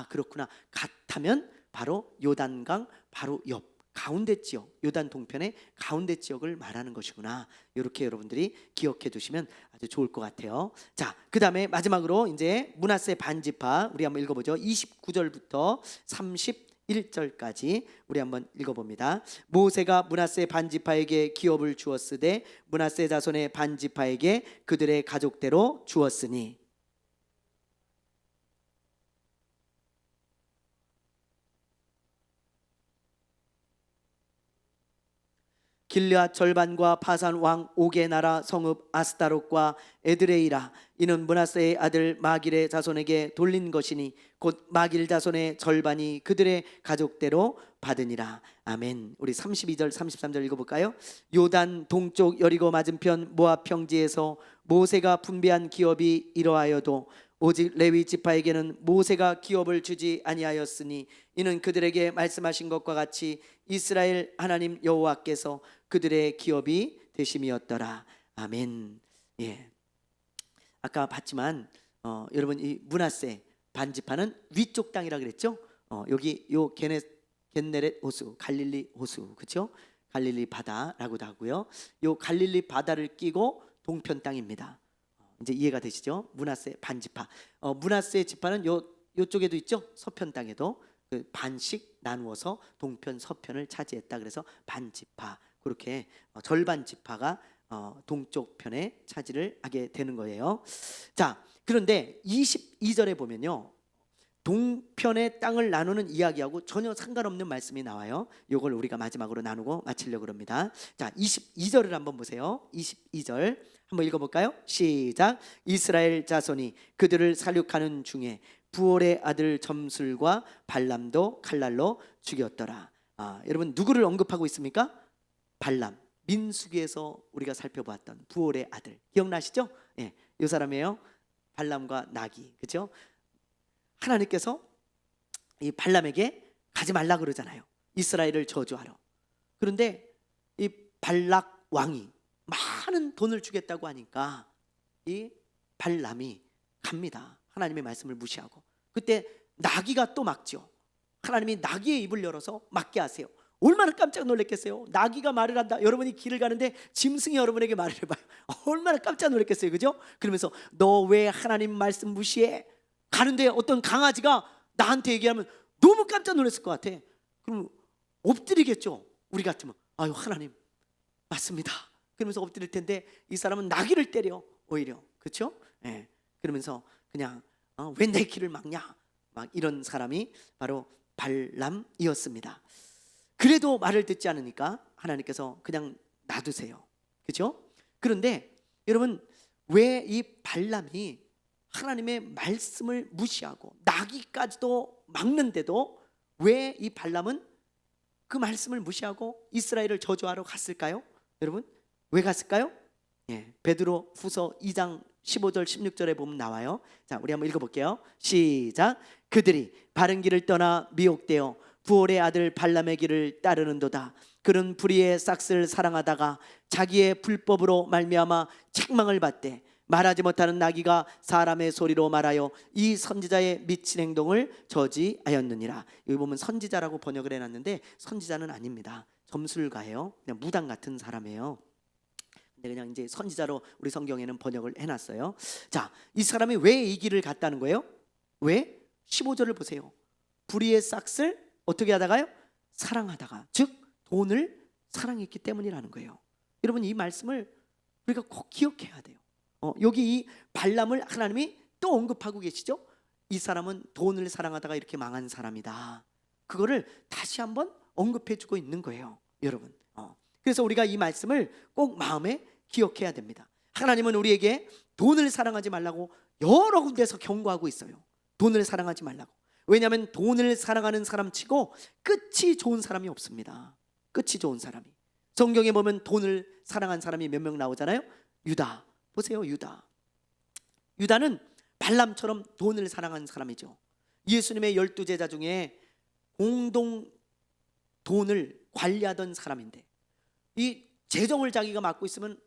그렇구나. 갓하면 바로 요단강 바로 옆 가운데 지역, 요단 동편의 가운데 지역을 말하는 것이구나. 이렇게 여러분들이 기억해 두시면 아주 좋을 것 같아요. 자, 그 다음에 마지막으로 이제 므낫세 반지파 우리 한번 읽어보죠. 29절부터 1절까지 우리 한번 읽어봅니다. 모세가 므낫세 반지파에게 기업을 주었으되 므낫세 자손의 반지파에게 그들의 가족대로 주었으니. 길르앗 절반과 바산 왕 옥의 나라 성읍 아스타롯과 에드레이라, 이는 므낫세의 아들 마길의 자손에게 돌린 것이니 곧 마길 자손의 절반이 그들의 가족대로 받으니라. 아멘. 우리 32절 33절 읽어볼까요? 요단 동쪽 여리고 맞은편 모압 평지에서 모세가 분배한 기업이 이러하여도 오직 레위 지파에게는 모세가 기업을 주지 아니하였으니 이는 그들에게 말씀하신 것과 같이 이스라엘 하나님 여호와께서 그들의 기업이 되심이었더라. 아멘. 예. 아까 봤지만 여러분, 이 므낫세 반지파는 위쪽 땅이라 그랬죠. 여기 요 겟네렛 호수, 갈릴리 호수, 그렇죠? 갈릴리 바다라고도 하고요. 요 갈릴리 바다를 끼고 동편 땅입니다. 이제 이해가 되시죠? 므낫세 반지파. 므낫세 지파는 요쪽에도 있죠. 서편 땅에도 그 반씩 나누어서 동편 서편을 차지했다. 그래서 반지파, 그렇게 절반 지파가 동쪽 편에 차지를 하게 되는 거예요. 자, 그런데 22절에 보면요, 동편의 땅을 나누는 이야기하고 전혀 상관없는 말씀이 나와요. 이걸 우리가 마지막으로 나누고 마치려고 합니다. 자, 22절을 한번 보세요. 22절 한번 읽어볼까요? 시작. 이스라엘 자손이 그들을 살육하는 중에 부올의 아들 점술과 발람도 칼날로 죽였더라. 여러분, 누구를 언급하고 있습니까? 발람. 민수기에서 우리가 살펴보았던 부올의 아들 기억나시죠? 예, 이 사람이에요. 발람과 나기, 그렇죠? 하나님께서 이 발람에게 가지 말라 그러잖아요. 이스라엘을 저주하러. 그런데 이 발락 왕이 많은 돈을 주겠다고 하니까 이 발람이 갑니다. 하나님의 말씀을 무시하고. 그때 나기가 또 막죠. 하나님이 나기의 입을 열어서 막게 하세요. 얼마나 깜짝 놀랐겠어요. 나기가 말을 한다. 여러분이 길을 가는데 짐승이 여러분에게 말을 해봐요. 얼마나 깜짝 놀랐겠어요, 그죠? 그러면서 너 왜 하나님 말씀 무시해? 가는데 어떤 강아지가 나한테 얘기하면 너무 깜짝 놀랐을 것 같아. 그럼 엎드리겠죠. 우리 같으면 아유, 하나님 맞습니다. 그러면서 엎드릴 텐데 이 사람은 나귀를 때려, 오히려. 그렇죠? 예. 그러면서 그냥 왜 내 길을 막냐, 막 이런 사람이 바로 발람이었습니다. 그래도 말을 듣지 않으니까 하나님께서 그냥 놔두세요. 그렇죠? 그런데 여러분, 왜 이 발람이 하나님의 말씀을 무시하고 나기까지도 막는데도 왜 이 발람은 그 말씀을 무시하고 이스라엘을 저주하러 갔을까요? 여러분, 왜 갔을까요? 예, 베드로 후서 2장 15절 16절에 보면 나와요. 자, 우리 한번 읽어볼게요. 시작. 그들이 바른 길을 떠나 미혹되어 부올의 아들 발람의 길을 따르는도다. 그는 불의의 싹스를 사랑하다가 자기의 불법으로 말미암아 책망을 받되 말하지 못하는 나귀가 사람의 소리로 말하여 이 선지자의 미친 행동을 저지하였느니라. 여기 보면 선지자라고 번역을 해놨는데 선지자는 아닙니다. 점술가예요. 그냥 무당 같은 사람이에요. 근데 그냥 이제 선지자로 우리 성경에는 번역을 해놨어요. 자, 이 사람이 왜 이 길을 갔다는 거예요? 왜? 15절을 보세요. 불의의 싹스를 어떻게 하다가요? 사랑하다가, 즉 돈을 사랑했기 때문이라는 거예요. 여러분, 이 말씀을 우리가 꼭 기억해야 돼요. 여기 이 발람을 하나님이 또 언급하고 계시죠. 이 사람은 돈을 사랑하다가 이렇게 망한 사람이다. 그거를 다시 한번 언급해주고 있는 거예요, 여러분. 그래서 우리가 이 말씀을 꼭 마음에 기억해야 됩니다. 하나님은 우리에게 돈을 사랑하지 말라고 여러 군데서 경고하고 있어요. 돈을 사랑하지 말라고. 왜냐하면 돈을 사랑하는 사람 치고 끝이 좋은 사람이 없습니다. 끝이 좋은 사람이. 성경에 보면 돈을 사랑한 사람이 몇 명 나오잖아요. 유다. 보세요, 유다. 유다는 발람처럼 돈을 사랑한 사람이죠. 예수님의 12제자 중에 공동 돈을 관리하던 사람인데, 이 재정을 자기가 맡고 있으면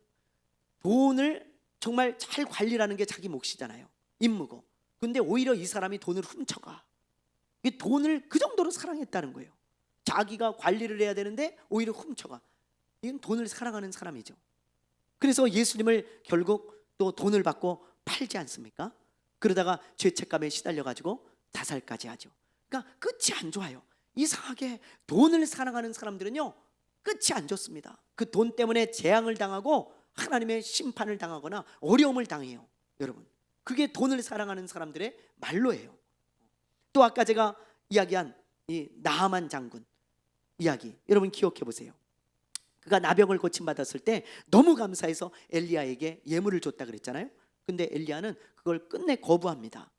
돈을 정말 잘 관리하는 게 자기 몫이잖아요. 임무고. 근데 오히려 이 사람이 돈을 훔쳐가. 이 돈을 그 정도로 사랑했다는 거예요. 자기가 관리를 해야 되는데 오히려 훔쳐가. 이건 돈을 사랑하는 사람이죠. 그래서 예수님을 결국 또 돈을 받고 팔지 않습니까? 그러다가 죄책감에 시달려 가지고 자살까지 하죠. 그러니까 끝이 안 좋아요. 이상하게 돈을 사랑하는 사람들은요, 끝이 안 좋습니다. 그 돈 때문에 재앙을 당하고 하나님의 심판을 당하거나 어려움을 당해요. 여러분, 그게 돈을 사랑하는 사람들의 말로예요. 또 아까 제가 이야기한 이 나하만 장군 이야기, 여러분 기억해 보세요. 그가 나병을 고침받았을 때 너무 감사해서 엘리야에게 예물을 줬다 그랬잖아요. 근데 엘리야는 그걸 끝내 거부합니다.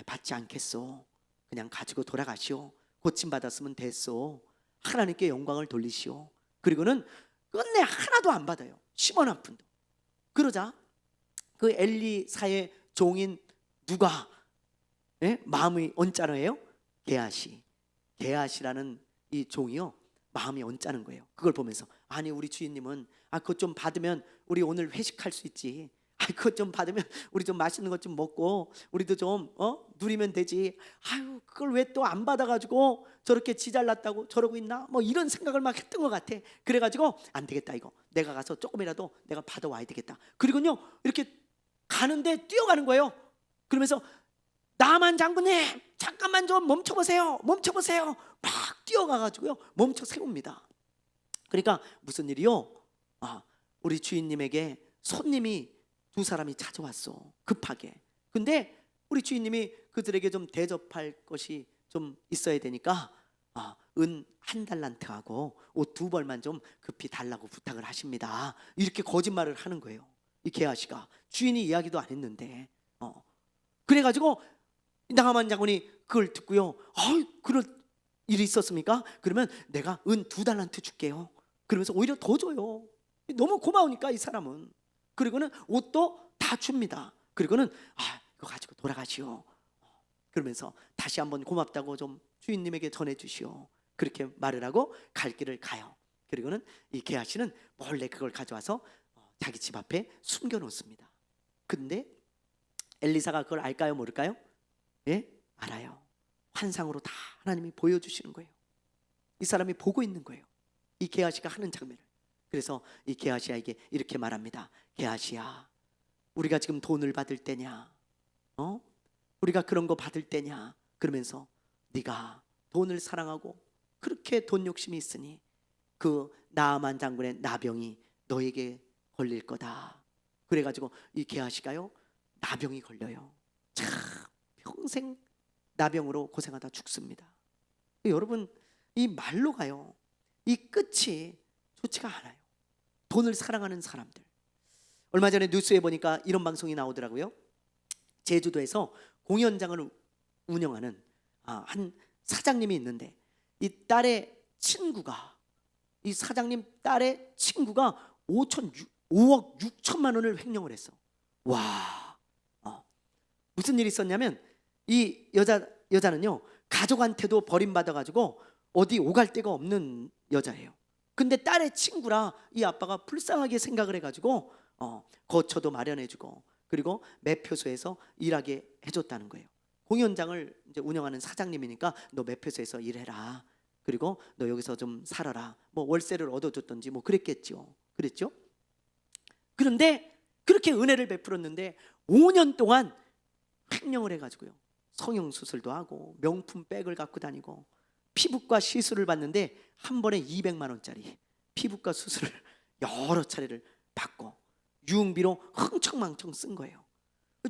받지 않겠소. 그냥 가지고 돌아가시오. 고침받았으면 됐소. 하나님께 영광을 돌리시오. 그리고는 끝내 하나도 안 받아요. 10원 한 푼도. 그러자 그 엘리사의 종인 누가 마음이 언짢아해요? 게하시라는 이 종이요, 마음이 언짢은 거예요. 그걸 보면서 아니 우리 주인님은 그것 좀 받으면 우리 오늘 회식할 수 있지. 그것 좀 받으면 우리 좀 맛있는 것 좀 먹고 우리도 좀 누리면 되지. 아유 그걸 왜 또 안 받아가지고 저렇게 지잘났다고 저러고 있나? 뭐 이런 생각을 막 했던 것 같아. 그래가지고 안 되겠다, 이거 내가 가서 조금이라도 내가 받아와야 되겠다. 그리고요 이렇게 가는데 뛰어가는 거예요. 그러면서 나만 장군님 잠깐만 좀 멈춰보세요. 막 뛰어가가지고요 멈춰 세웁니다. 그러니까 무슨 일이요? 우리 주인님에게 손님이 두 사람이 찾아왔어, 급하게. 근데 우리 주인님이 그들에게 좀 대접할 것이 좀 있어야 되니까 은 1달란트하고 옷 2벌만 좀 급히 달라고 부탁을 하십니다. 이렇게 거짓말을 하는 거예요, 이 게하시가. 주인이 이야기도 안 했는데. 그래가지고 나하만 장군이 그걸 듣고요, 그럴 일이 있었습니까? 그러면 내가 은 2달란트 줄게요. 그러면서 오히려 더 줘요. 너무 고마우니까 이 사람은. 그리고는 옷도 다 줍니다. 그리고는 이거 가지고 돌아가시오. 그러면서 다시 한번 고맙다고 좀 주인님에게 전해주시오. 그렇게 말을 하고 갈 길을 가요. 그리고는 이 게하시는 몰래 그걸 가져와서 자기 집 앞에 숨겨놓습니다. 근데 엘리사가 그걸 알까요, 모를까요? 예? 알아요. 환상으로 다 하나님이 보여주시는 거예요. 이 사람이 보고 있는 거예요, 이 게하시가 하는 장면을. 그래서 이 게하시에게 이렇게 말합니다. 게하시야, 우리가 지금 돈을 받을 때냐? 우리가 그런 거 받을 때냐? 그러면서 네가 돈을 사랑하고 그렇게 돈 욕심이 있으니 그 나아만 장군의 나병이 너에게 걸릴 거다. 그래가지고 이 게하시가요 나병이 걸려요. 참 평생 나병으로 고생하다 죽습니다. 여러분, 이 말로가요 이 끝이 좋지가 않아요. 돈을 사랑하는 사람들. 얼마 전에 뉴스에 보니까 이런 방송이 나오더라고요. 제주도에서 공연장을 운영하는 한 사장님이 있는데 이 사장님 딸의 친구가 5억 6천만 원을 횡령을 했어. 와, 무슨 일이 있었냐면 이 여자는요 가족한테도 버림받아가지고 어디 오갈 데가 없는 여자예요. 근데 딸의 친구라 이 아빠가 불쌍하게 생각을 해가지고 거처도 마련해주고 그리고 매표소에서 일하게 해줬다는 거예요. 공연장을 이제 운영하는 사장님이니까 너 매표소에서 일해라. 그리고 너 여기서 좀 살아라. 뭐 월세를 얻어줬던지 뭐 그랬겠죠. 그런데 그렇게 은혜를 베풀었는데 5년 동안 횡령을 해가지고요 성형수술도 하고 명품 백을 갖고 다니고 피부과 시술을 받는데 한 번에 200만 원짜리 피부과 수술을 여러 차례를 받고 유흥비로 흥청망청 쓴 거예요.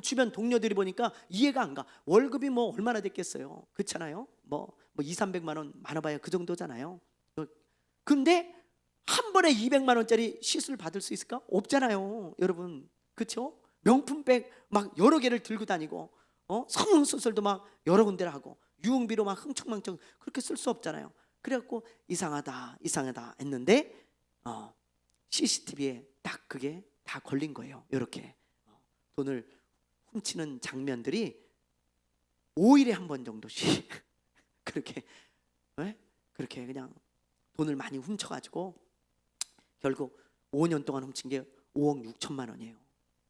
주변 동료들이 보니까 이해가 안 가. 월급이 뭐 얼마나 됐겠어요? 그렇잖아요. 뭐 200~300만 원 많아봐야 그 정도잖아요. 근데 한 번에 200만 원짜리 시술 받을 수 있을까? 없잖아요, 여러분. 그렇죠? 명품백 막 여러 개를 들고 다니고 성형수술도 막 여러 군데를 하고 유흥비로 막 흥청망청 그렇게 쓸 수 없잖아요. 그래갖고 이상하다 했는데 CCTV에 딱 그게 다 걸린 거예요. 이렇게 돈을 훔치는 장면들이 5일에 한 번 정도씩 그렇게 그냥 돈을 많이 훔쳐가지고 결국 5년 동안 훔친 게 5억 6천만 원이에요,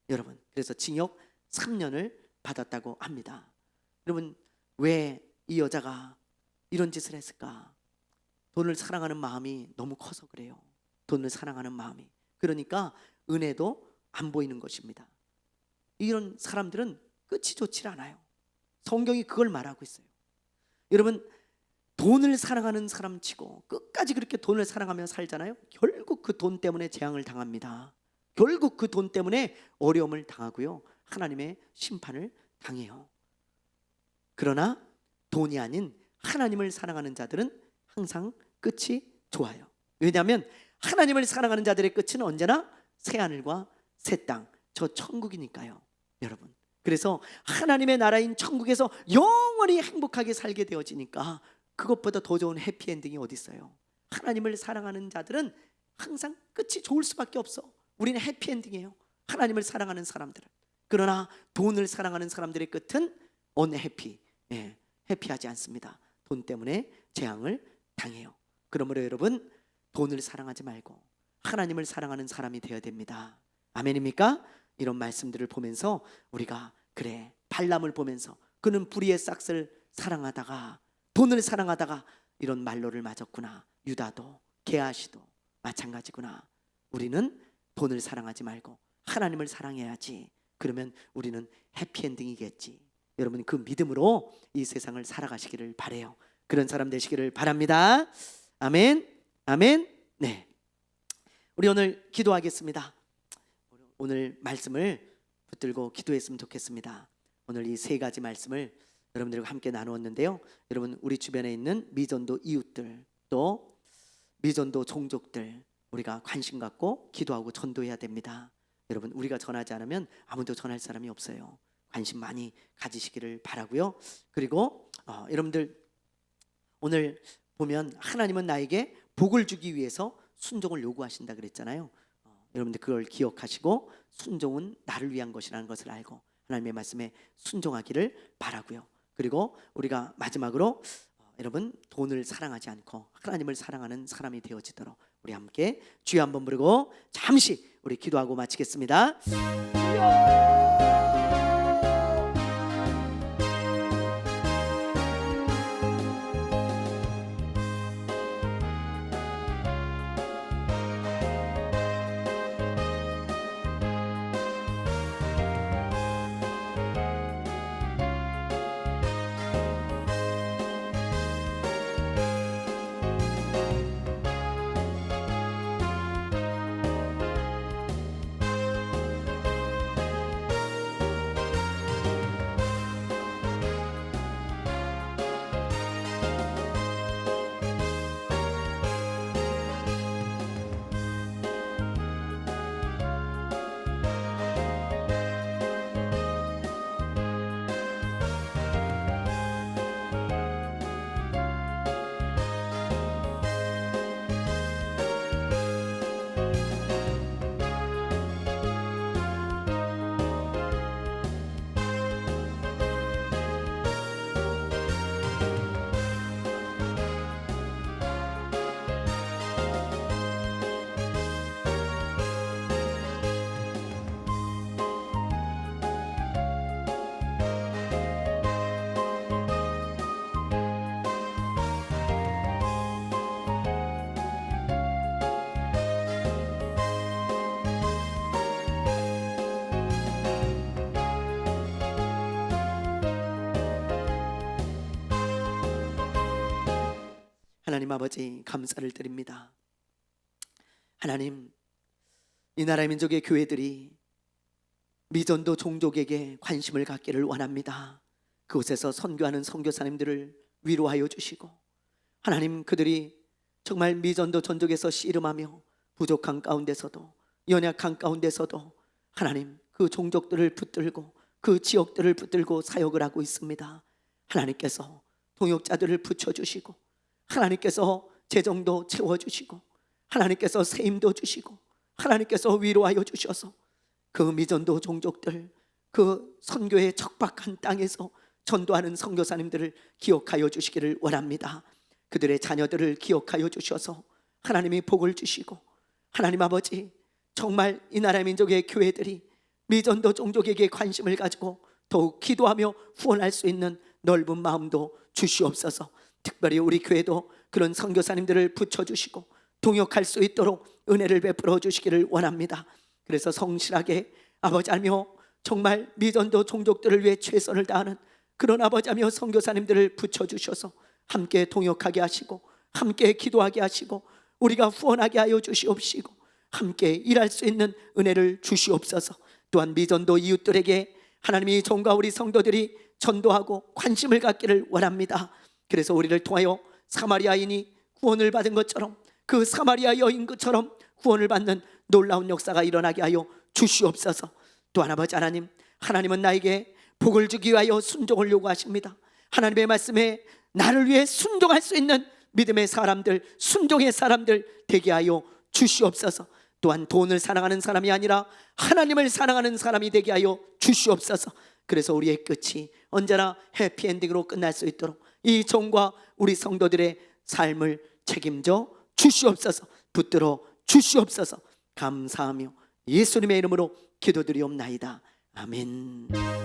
여러분. 그래서 징역 3년을 받았다고 합니다. 여러분, 왜 이 여자가 이런 짓을 했을까? 돈을 사랑하는 마음이 너무 커서 그래요. 돈을 사랑하는 마음이. 그러니까 은혜도 안 보이는 것입니다. 이런 사람들은 끝이 좋지 않아요. 성경이 그걸 말하고 있어요. 여러분, 돈을 사랑하는 사람치고 끝까지 그렇게 돈을 사랑하며 살잖아요. 결국 그 돈 때문에 재앙을 당합니다. 결국 그 돈 때문에 어려움을 당하고요, 하나님의 심판을 당해요. 그러나 돈이 아닌 하나님을 사랑하는 자들은 항상 끝이 좋아요. 왜냐하면 하나님을 사랑하는 자들의 끝은 언제나 새하늘과 새 땅, 저 천국이니까요, 여러분. 그래서 하나님의 나라인 천국에서 영원히 행복하게 살게 되어지니까 그것보다 더 좋은 해피엔딩이 어디 있어요? 하나님을 사랑하는 자들은 항상 끝이 좋을 수밖에 없어. 우리는 해피엔딩이에요, 하나님을 사랑하는 사람들은. 그러나 돈을 사랑하는 사람들의 끝은 언해피, 해피하지 않습니다. 돈 때문에 재앙을 당해요. 그러므로 여러분, 돈을 사랑하지 말고 하나님을 사랑하는 사람이 되어야 됩니다. 아멘입니까? 이런 말씀들을 보면서 우리가, 그래, 발람을 보면서 그는 불의의 싹을 사랑하다가 돈을 사랑하다가 이런 말로를 맞았구나. 유다도 게하시도 마찬가지구나. 우리는 돈을 사랑하지 말고 하나님을 사랑해야지. 그러면 우리는 해피엔딩이겠지. 여러분, 그 믿음으로 이 세상을 살아가시기를 바라요. 그런 사람 되시기를 바랍니다. 아멘, 아멘. 네, 우리 오늘 기도하겠습니다. 오늘 말씀을 붙들고 기도했으면 좋겠습니다. 오늘 이 세 가지 말씀을 여러분들과 함께 나누었는데요, 여러분, 우리 주변에 있는 미전도 이웃들, 또 미전도 종족들, 우리가 관심 갖고 기도하고 전도해야 됩니다. 여러분, 우리가 전하지 않으면 아무도 전할 사람이 없어요. 관심 많이 가지시기를 바라고요. 그리고 여러분들, 오늘 보면 하나님은 나에게 복을 주기 위해서 순종을 요구하신다 그랬잖아요. 여러분들 그걸 기억하시고 순종은 나를 위한 것이라는 것을 알고 하나님의 말씀에 순종하기를 바라고요. 그리고 우리가 마지막으로 여러분, 돈을 사랑하지 않고 하나님을 사랑하는 사람이 되어지도록 우리 함께 주여 한번 부르고 잠시 우리 기도하고 마치겠습니다. 하나님 아버지, 감사를 드립니다. 하나님, 이 나라 민족의 교회들이 미전도 종족에게 관심을 갖기를 원합니다. 그곳에서 선교하는 선교사님들을 위로하여 주시고, 하나님, 그들이 정말 미전도 전족에서 씨름하며 부족한 가운데서도, 연약한 가운데서도 하나님, 그 종족들을 붙들고 그 지역들을 붙들고 사역을 하고 있습니다. 하나님께서 동역자들을 붙여주시고, 하나님께서 재정도 채워주시고, 하나님께서 세임도 주시고, 하나님께서 위로하여 주셔서 그 미전도 종족들, 그 선교의 척박한 땅에서 전도하는 선교사님들을 기억하여 주시기를 원합니다. 그들의 자녀들을 기억하여 주셔서 하나님이 복을 주시고, 하나님 아버지, 정말 이 나라 민족의 교회들이 미전도 종족에게 관심을 가지고 더욱 기도하며 후원할 수 있는 넓은 마음도 주시옵소서. 특별히 우리 교회도 그런 선교사님들을 붙여주시고 동역할 수 있도록 은혜를 베풀어 주시기를 원합니다. 그래서 성실하게 아버지하며 정말 미전도 종족들을 위해 최선을 다하는 그런 아버지하며 선교사님들을 붙여주셔서 함께 동역하게 하시고 함께 기도하게 하시고 우리가 후원하게 하여 주시옵시고 함께 일할 수 있는 은혜를 주시옵소서. 또한 미전도 이웃들에게 하나님이 종과 우리 성도들이 전도하고 관심을 갖기를 원합니다. 그래서 우리를 통하여 사마리아인이 구원을 받은 것처럼 그 사마리아 여인처럼 구원을 받는 놀라운 역사가 일어나게 하여 주시옵소서. 또한 아버지 하나님, 하나님은 나에게 복을 주기 위하여 순종을 요구하십니다. 하나님의 말씀에 나를 위해 순종할 수 있는 믿음의 사람들, 순종의 사람들 되게 하여 주시옵소서. 또한 돈을 사랑하는 사람이 아니라 하나님을 사랑하는 사람이 되게 하여 주시옵소서. 그래서 우리의 끝이 언제나 해피엔딩으로 끝날 수 있도록 이 종과 우리 성도들의 삶을 책임져 주시옵소서. 붙들어 주시옵소서. 감사하며 예수님의 이름으로 기도드리옵나이다. 아멘.